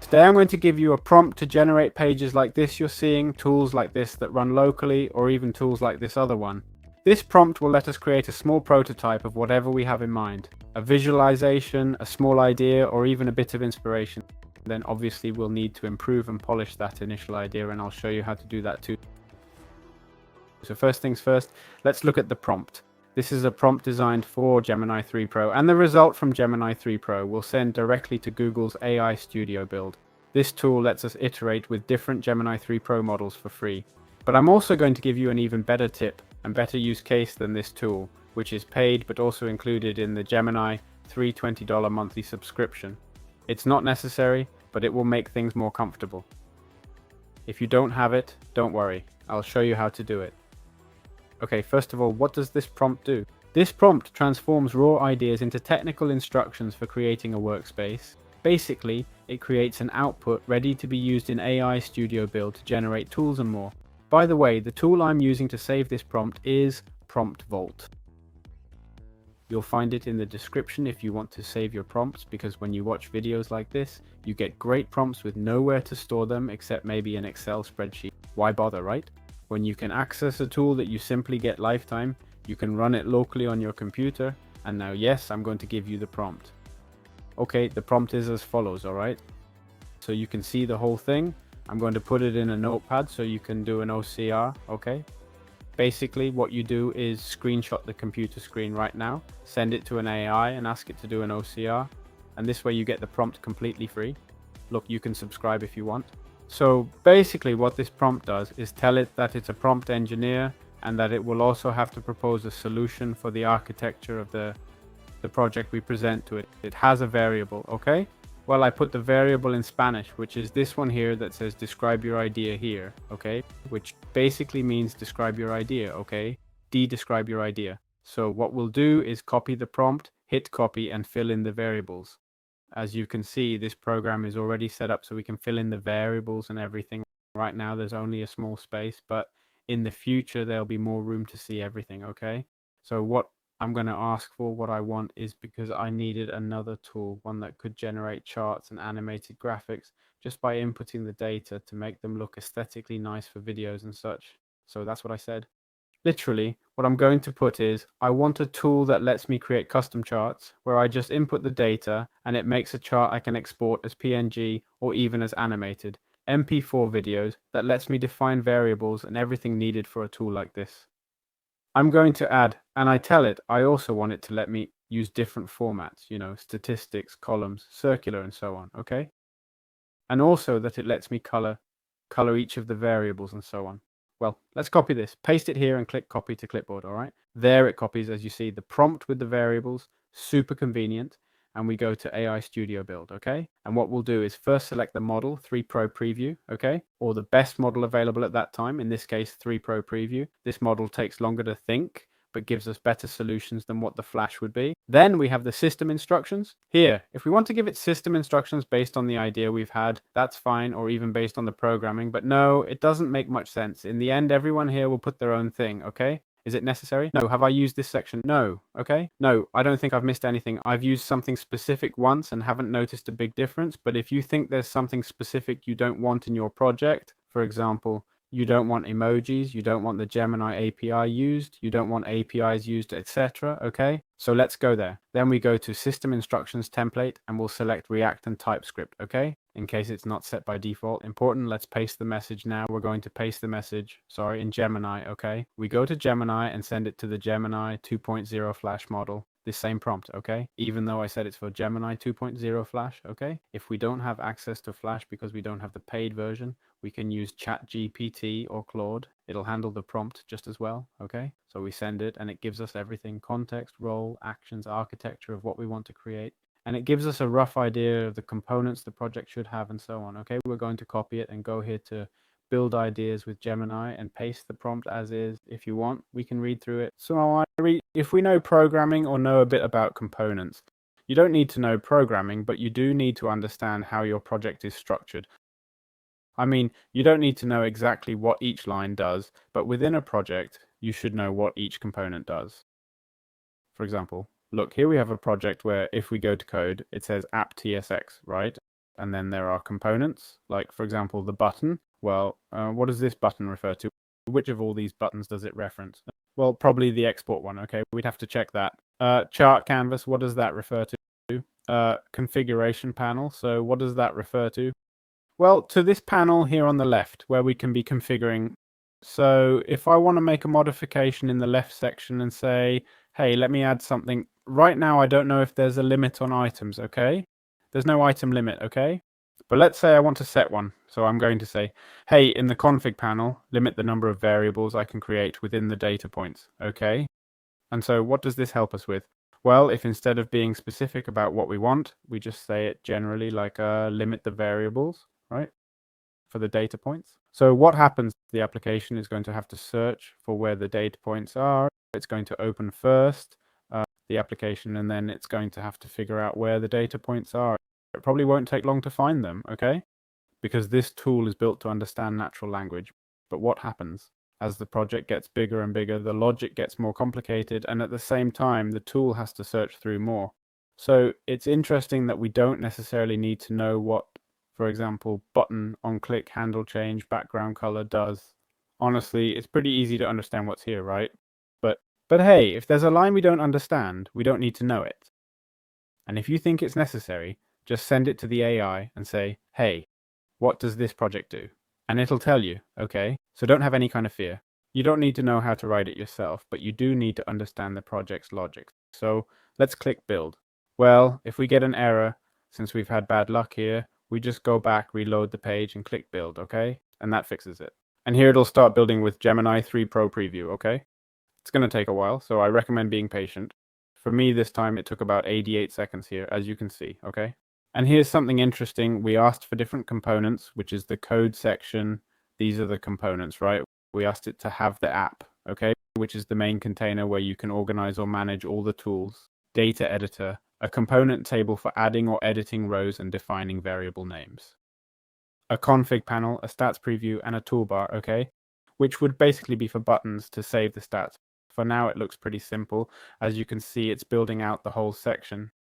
Today I'm going to give you a prompt to generate pages like this you're seeing, tools like this that run locally, or even tools like this other one. This prompt will let us create a small prototype of whatever we have in mind. A visualization, a small idea, or even a bit of inspiration. Then obviously we'll need to improve and polish that initial idea, and I'll show you how to do that too. So first things first, let's look at the prompt. This is a prompt designed for Gemini 3 Pro, and the result from Gemini 3 Pro will send directly to Google's AI Studio build. This tool lets us iterate with different Gemini 3 Pro models for free. But I'm also going to give you an even better tip and better use case than this tool, which is paid but also included in the Gemini $320 monthly subscription. It's not necessary, but it will make things more comfortable. If you don't have it, don't worry. I'll show you how to do it. Okay, first of all, what does this prompt do? This prompt transforms raw ideas into technical instructions for creating a workspace. Basically, it creates an output ready to be used in AI Studio Build to generate tools and more. By the way, the tool I'm using to save this prompt is Prompt Vault. You'll find it in the description if you want to save your prompts, because when you watch videos like this, you get great prompts with nowhere to store them except maybe an Excel spreadsheet. Why bother, right? When you can access a tool that you simply get lifetime, you can run it locally on your computer. And now, yes, I'm going to give you the prompt. Okay, the prompt is as follows, alright? So you can see the whole thing. I'm going to put it in a notepad so you can do an OCR, okay? Basically, what you do is screenshot the computer screen right now, send it to an AI and ask it to do an OCR. And this way you get the prompt completely free. Look, you can subscribe if you want. So basically what this prompt does is tell it that it's a prompt engineer and that it will also have to propose a solution for the architecture of the project we present to it. It has a variable, okay? Well, I put the variable in Spanish, which is this one here that says describe your idea here, okay? Which basically means describe your idea, okay? Describe your idea. So what we'll do is copy the prompt, hit copy, and fill in the variables. As you can see, this program is already set up so we can fill in the variables and everything. Right now there's only a small space, but in the future there'll be more room to see everything, okay? So what I'm going to ask for, what I want, is because I needed another tool, one that could generate charts and animated graphics just by inputting the data to make them look aesthetically nice for videos and such. So that's what I said. Literally, what I'm going to put is, I want a tool that lets me create custom charts where I just input the data and it makes a chart I can export as PNG or even as animated. MP4 videos that lets me define variables and everything needed for a tool like this. I'm going to add, and I tell it, I also want it to let me use different formats, you know, statistics, columns, circular, and so on, okay? And also that it lets me color each of the variables and so on. Well, let's copy this, paste it here and click copy to clipboard, all right? There it copies, as you see, the prompt with the variables, super convenient. And we go to AI Studio Build, okay? And what we'll do is first select the model 3 Pro Preview, okay? Or the best model available at that time, in this case 3 Pro Preview. This model takes longer to think, but gives us better solutions than what the Flash would be. Then we have the system instructions. Here, if we want to give it system instructions based on the idea we've had, that's fine, or even based on the programming, but no, it doesn't make much sense. In the end, everyone here will put their own thing, okay? Is it necessary? No. Have I used this section? No. Okay? No, I don't think I've missed anything. I've used something specific once and haven't noticed a big difference, but if you think there's something specific you don't want in your project, for example, you don't want emojis, you don't want the Gemini API used, you don't want APIs used, etc. Okay, so let's go there. Then we go to System Instructions Template and we'll select React and TypeScript, okay? In case it's not set by default. Important, let's paste the message now. We're going to paste the message, in Gemini, okay? We go to Gemini and send it to the Gemini 2.0 Flash model. This same prompt, okay? Even though I said it's for Gemini 2.0 Flash, okay? If we don't have access to Flash because we don't have the paid version, we can use ChatGPT or Claude. It'll handle the prompt just as well, okay? So we send it and it gives us everything: context, role, actions, architecture of what we want to create. And it gives us a rough idea of the components the project should have and so on, okay? We're going to copy it and go here to build ideas with Gemini and paste the prompt as is. If you want, we can read through it. So if we know programming or know a bit about components, you don't need to know programming, but you do need to understand how your project is structured. I mean, you don't need to know exactly what each line does, but within a project, you should know what each component does. For example, look, here we have a project where if we go to code, it says app TSX, right? And then there are components, like for example, the button. Well, what does this button refer to? Which of all these buttons does it reference? Well, probably the export one, okay? We'd have to check that. Chart canvas, what does that refer to? Configuration panel, so what does that refer to? Well, to this panel here on the left, where we can be configuring. So if I want to make a modification in the left section and say, hey, let me add something. Right now, I don't know if there's a limit on items, okay? There's no item limit, okay? But let's say I want to set one. So I'm going to say, hey, in the config panel, limit the number of variables I can create within the data points, okay? And so what does this help us with? Well, if instead of being specific about what we want, we just say it generally like limit the variables, right? For the data points. So what happens? The application is going to have to search for where the data points are. It's going to open first the application, and then it's going to have to figure out where the data points are. It probably won't take long to find them, okay? Because this tool is built to understand natural language. But what happens? As the project gets bigger and bigger, the logic gets more complicated, and at the same time, the tool has to search through more. So it's interesting that we don't necessarily need to know what, for example, button, on click, handle change, background color does. Honestly, it's pretty easy to understand what's here, right? But hey, if there's a line we don't understand, we don't need to know it. And if you think it's necessary, just send it to the AI and say, hey, what does this project do? And it'll tell you, okay? So don't have any kind of fear. You don't need to know how to write it yourself, but you do need to understand the project's logic. So let's click build. Well, if we get an error, since we've had bad luck here, we just go back, reload the page, and click build, okay? And that fixes it. And here it'll start building with Gemini 3 Pro Preview, okay? It's going to take a while, so I recommend being patient. For me this time, it took about 88 seconds here, as you can see, okay? And here's something interesting. We asked for different components, which is the code section. These are the components, right? We asked it to have the app, okay? Which is the main container where you can organize or manage all the tools. Data editor, a component table for adding or editing rows and defining variable names. A config panel, a stats preview, and a toolbar, okay? Which would basically be for buttons to save the stats. For now, it looks pretty simple. As you can see, it's building out the whole section.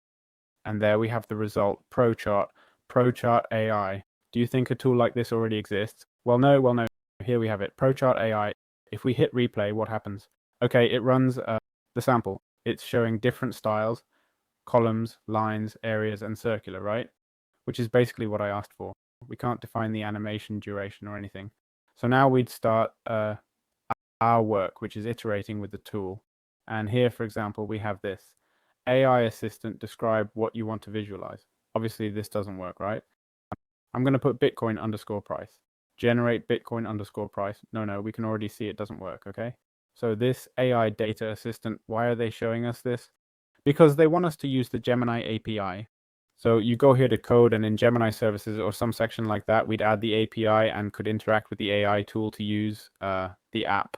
And there we have the result, ProChart AI. Do you think a tool like this already exists? Well, no. Here we have it, ProChart AI. If we hit replay, what happens? Okay, it runs the sample. It's showing different styles, columns, lines, areas, and circular, right? Which is basically what I asked for. We can't define the animation duration or anything. So now we'd start our work, which is iterating with the tool. And here, for example, we have this. AI assistant, describe what you want to visualize. Obviously, this doesn't work, right? I'm going to put Bitcoin underscore price. Generate Bitcoin underscore price. No, we can already see it doesn't work, okay? So this AI data assistant, why are they showing us this? Because they want us to use the Gemini API. So you go here to code, and in Gemini services or some section like that, we'd add the API and could interact with the AI tool to use the app.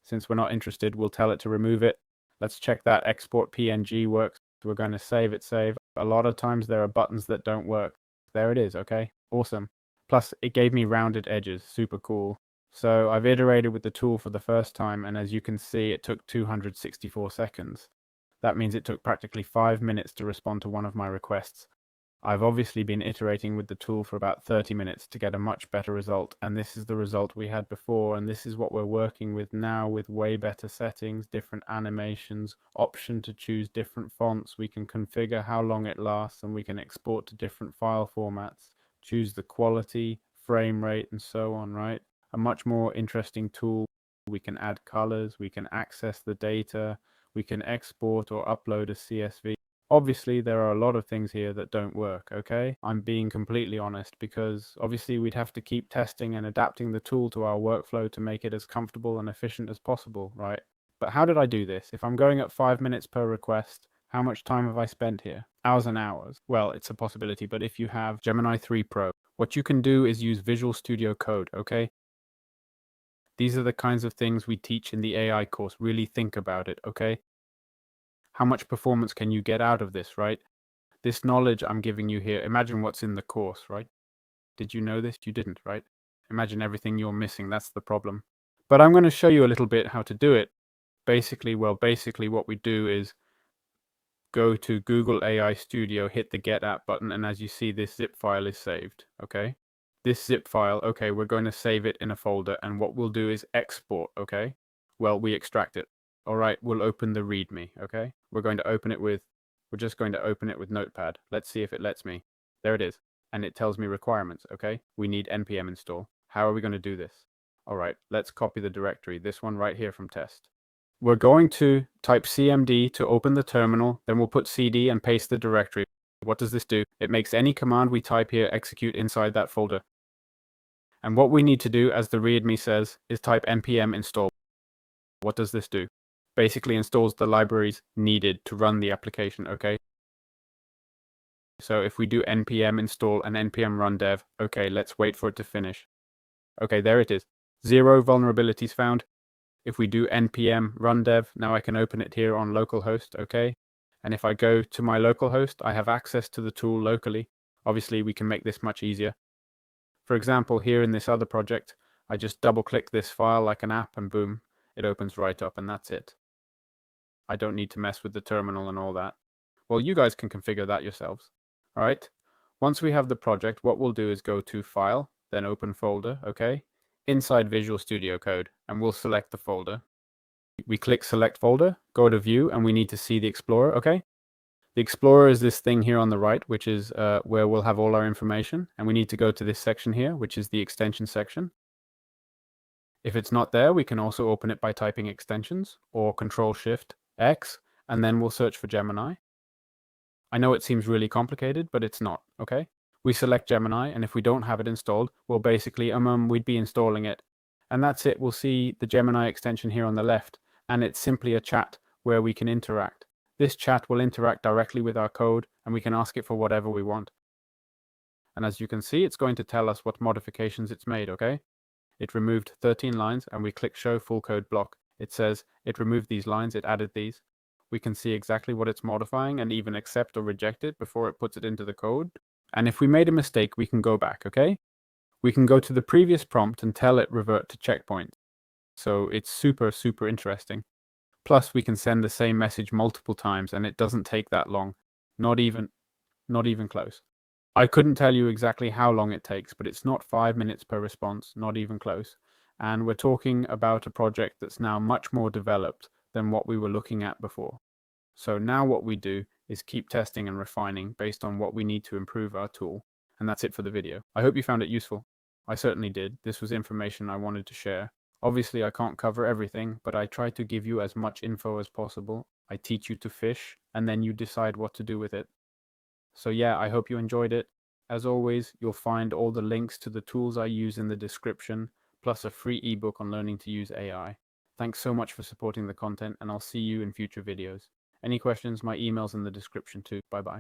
Since we're not interested, we'll tell it to remove it. Let's check that export PNG works. We're going to save. A lot of times there are buttons that don't work. There it is, okay? Awesome. Plus, it gave me rounded edges. Super cool. So I've iterated with the tool for the first time, and as you can see, it took 264 seconds. That means it took practically 5 minutes to respond to one of my requests. I've obviously been iterating with the tool for about 30 minutes to get a much better result, and this is the result we had before, and this is what we're working with now with way better settings, different animations, option to choose different fonts. We can configure how long it lasts, and we can export to different file formats, choose the quality, frame rate, and so on, right? A much more interesting tool. We can add colors, we can access the data, we can export or upload a CSV. Obviously, there are a lot of things here that don't work, okay? I'm being completely honest because obviously we'd have to keep testing and adapting the tool to our workflow to make it as comfortable and efficient as possible, right? But how did I do this? If I'm going at 5 minutes per request, how much time have I spent here? Hours and hours. Well, it's a possibility, but if you have Gemini 3 Pro, what you can do is use Visual Studio Code, okay? These are the kinds of things we teach in the AI course. Really think about it, okay? How much performance can you get out of this, right? This knowledge I'm giving you here, imagine what's in the course, right? Did you know this? You didn't, right? Imagine everything you're missing. That's the problem. But I'm going to show you a little bit how to do it. Basically what we do is go to Google AI Studio, hit the Get App button, and as you see, this zip file is saved, okay? This zip file, okay, we're going to save it in a folder, and what we'll do is export, okay? Well, we extract it. All right, we'll open the README, okay? We're just going to open it with Notepad. Let's see if it lets me. There it is, and it tells me requirements, okay? We need npm install. How are we going to do this? All right, let's copy the directory, this one right here from test. We're going to type cmd to open the terminal, then we'll put cd and paste the directory. What does this do? It makes any command we type here execute inside that folder. And what we need to do, as the README says, is type npm install. What does this do? Basically installs the libraries needed to run the application, okay? So if we do npm install and npm run dev, okay, let's wait for it to finish. Okay, there it is. 0 vulnerabilities found. If we do npm run dev, now I can open it here on localhost, okay? And if I go to my localhost, I have access to the tool locally. Obviously, we can make this much easier. For example, here in this other project, I just double click this file like an app and boom, it opens right up and that's it. I don't need to mess with the terminal and all that. Well, you guys can configure that yourselves. All right. Once we have the project, what we'll do is go to File, then Open Folder, okay? Inside Visual Studio Code, and we'll select the folder. We click Select Folder, go to View, and we need to see the Explorer, okay? The Explorer is this thing here on the right, which is where we'll have all our information, and we need to go to this section here, which is the extension section. If it's not there, we can also open it by typing extensions, or Control-Shift-X, and then we'll search for Gemini. I know it seems really complicated, but it's not, okay? We select Gemini, and if we don't have it installed, well, basically, we'd be installing it. And that's it. We'll see the Gemini extension here on the left, and it's simply a chat where we can interact. This chat will interact directly with our code, and we can ask it for whatever we want. And as you can see, it's going to tell us what modifications it's made, okay? It removed 13 lines, and we click Show Full Code Block. It says it removed these lines, it added these. We can see exactly what it's modifying and even accept or reject it before it puts it into the code. And if we made a mistake, we can go back, okay? We can go to the previous prompt and tell it revert to checkpoint. So it's super, super interesting. Plus, we can send the same message multiple times and it doesn't take that long. Not even close. I couldn't tell you exactly how long it takes, but it's not 5 minutes per response, not even close. And we're talking about a project that's now much more developed than what we were looking at before. So now what we do is keep testing and refining based on what we need to improve our tool. And that's it for the video. I hope you found it useful. I certainly did. This was information I wanted to share. Obviously, I can't cover everything, but I try to give you as much info as possible. I teach you to fish, and then you decide what to do with it. So yeah, I hope you enjoyed it. As always, you'll find all the links to the tools I use in the description, plus a free ebook on learning to use AI. Thanks so much for supporting the content, and I'll see you in future videos. Any questions, my email's in the description too. Bye bye.